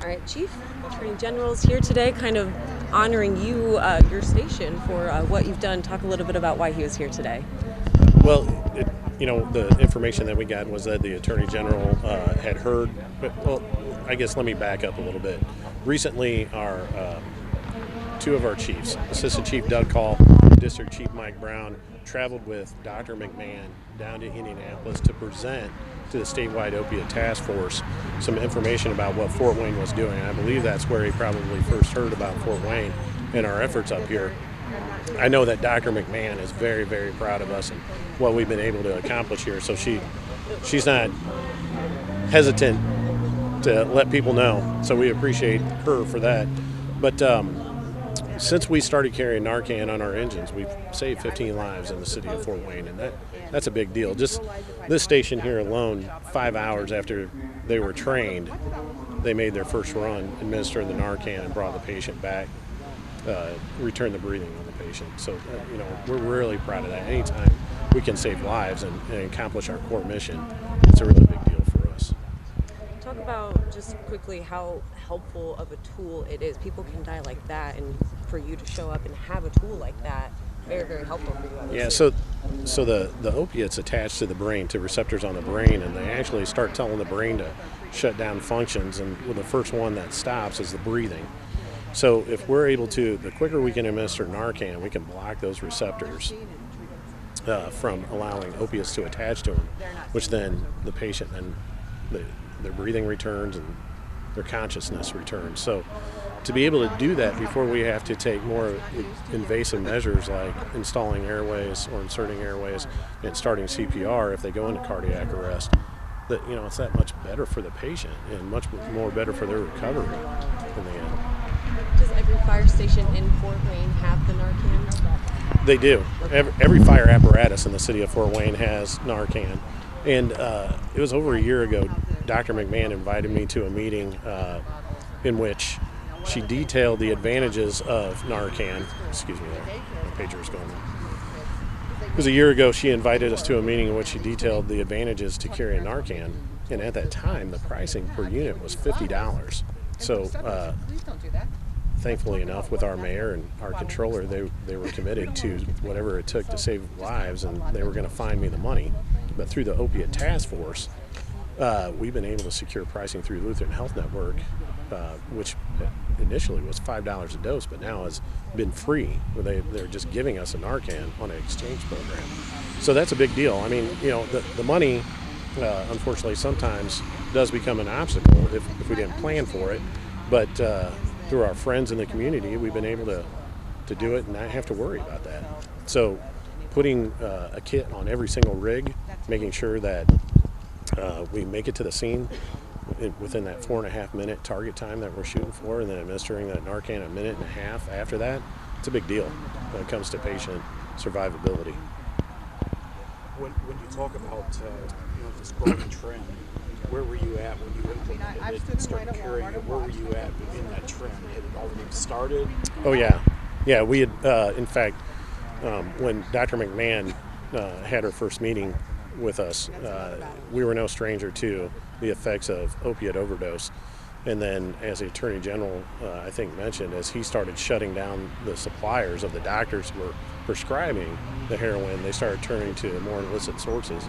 All right, Chief, Attorney General's here today, kind of honoring you, your station, for what you've done. Talk a little bit about why he was here today. Well, the information that we got was that the Attorney General had heard, I guess let me back up a little bit. Recently, two of our chiefs, Assistant Chief Doug Call, District Chief Mike Brown, traveled with Dr. McMahon down to Indianapolis to present to the statewide opiate task force some information about what Fort Wayne was doing. I believe that's where he probably first heard about Fort Wayne and our efforts up here. I know that Dr. McMahon is very, very proud of us and what we've been able to accomplish here. So she's not hesitant to let people know. So we appreciate her for that. But since we started carrying Narcan on our engines, we've saved 15 lives in the city of Fort Wayne, and that's a big deal. Just this station here alone, 5 hours after they were trained, they made their first run, administered the Narcan, and brought the patient back, returned the breathing on the patient. So, we're really proud of that. Anytime we can save lives and accomplish our core mission, it's a really big deal for us. Talk about just quickly how helpful of a tool it is. People can die like that, and for you to show up and have a tool like that, very, very helpful for you. Obviously. Yeah, so the opiates attach to the brain, to receptors on the brain, and they actually start telling the brain to shut down functions, and the first one that stops is the breathing. So if we're able to, the quicker we can administer Narcan, we can block those receptors from allowing opiates to attach to them, which then the patient, and their breathing returns and their consciousness returns. So to be able to do that before we have to take more invasive measures like installing airways or inserting airways and starting CPR if they go into cardiac arrest, that it's that much better for the patient and much more better for their recovery in the end. Does every fire station in Fort Wayne have the Narcan? They do. Every fire apparatus in the city of Fort Wayne has Narcan. And it was over a year ago, Dr. McMahon invited me to a meeting in which she detailed the advantages of Narcan. Excuse me, my pager is going on. It was a year ago she invited us to a meeting in which she detailed the advantages to carrying Narcan. And at that time, the pricing per unit was $50. So thankfully enough, with our mayor and our controller, they were committed to whatever it took to save lives, and they were going to find me the money. But through the opiate task force, we've been able to secure pricing through Lutheran Health Network, which initially was $5 a dose, but now has been free. They're just giving us a Narcan on an exchange program. So that's a big deal. I mean, the money, unfortunately, sometimes does become an obstacle if we didn't plan for it. But through our friends in the community, we've been able to do it and not have to worry about that. So putting a kit on every single rig, making sure that we make it to the scene within that 4.5 minute target time that we're shooting for, and then administering that Narcan a minute and a half after that, it's a big deal when it comes to patient survivability. When you talk about this growing trend, where were you at when you implemented it and started carrying it? Where were you at in that trend? Had it already started? Oh yeah, we had in fact when Dr. McMahon had her first meeting with us, we were no stranger to the effects of opiate overdose. And then, as the Attorney General, I think, mentioned, as he started shutting down the suppliers of the doctors who were prescribing the heroin, they started turning to more illicit sources.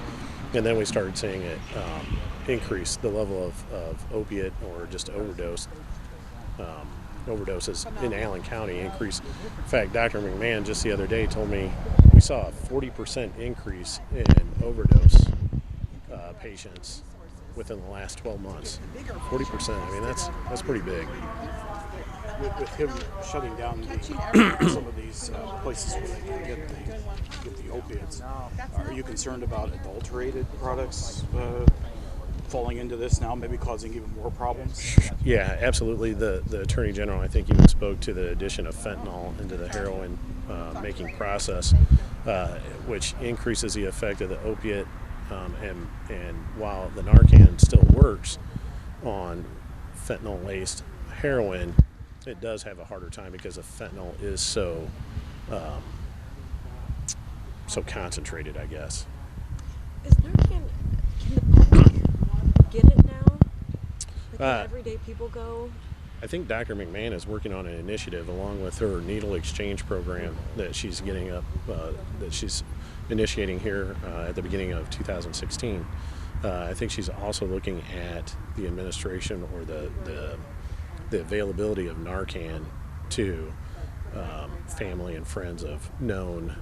And then we started seeing it increase, the level of opiate or just overdoses in Allen County increase. In fact, Dr. McMahon just the other day told me we saw a 40% increase in overdose patients within the last 12 months. 40%, I mean, that's pretty big. With him shutting down some of these places where they can get the opiates, are you concerned about adulterated products falling into this now, maybe causing even more problems? Yeah, absolutely. The Attorney General, I think, even spoke to the addition of fentanyl into the heroin making process, which increases the effect of the opiate. And while the Narcan still works on fentanyl-laced heroin, it does have a harder time because the fentanyl is so concentrated, I guess. Is Narcan, can the public get it now? Like can everyday people go? I think Dr. McMahon is working on an initiative along with her needle exchange program that she's getting up, that she's initiating here at the beginning of 2016. I think she's also looking at the administration or the availability of Narcan to family and friends of known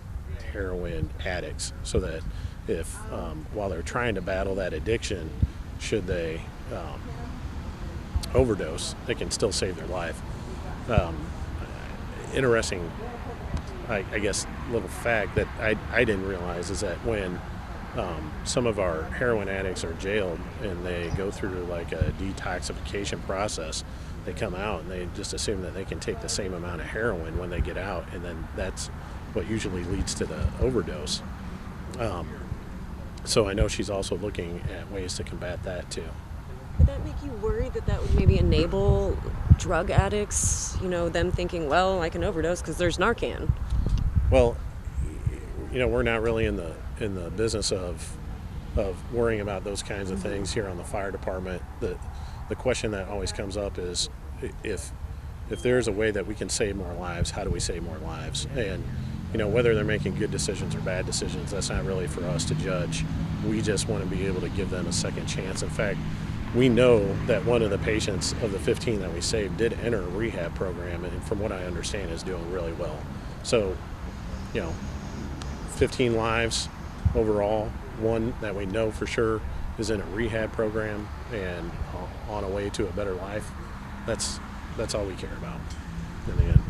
heroin addicts, so that if while they're trying to battle that addiction, should they overdose, they can still save their life. Interesting, I guess, little fact that I didn't realize is that when some of our heroin addicts are jailed and they go through like a detoxification process, they come out and they just assume that they can take the same amount of heroin when they get out, and then that's what usually leads to the overdose. So I know she's also looking at ways to combat that too. Would that make you worried that would maybe enable drug addicts, them thinking, well, I can overdose because there's Narcan? Well, we're not really in the business of worrying about those kinds of things here on the fire department. The question that always comes up is if there's a way that we can save more lives, how do we save more lives? And whether they're making good decisions or bad decisions, that's not really for us to judge. We just want to be able to give them a second chance. In fact, we know that one of the patients of the 15 that we saved did enter a rehab program, and from what I understand is doing really well. So, 15 lives overall, one that we know for sure is in a rehab program and on a way to a better life. That's all we care about in the end.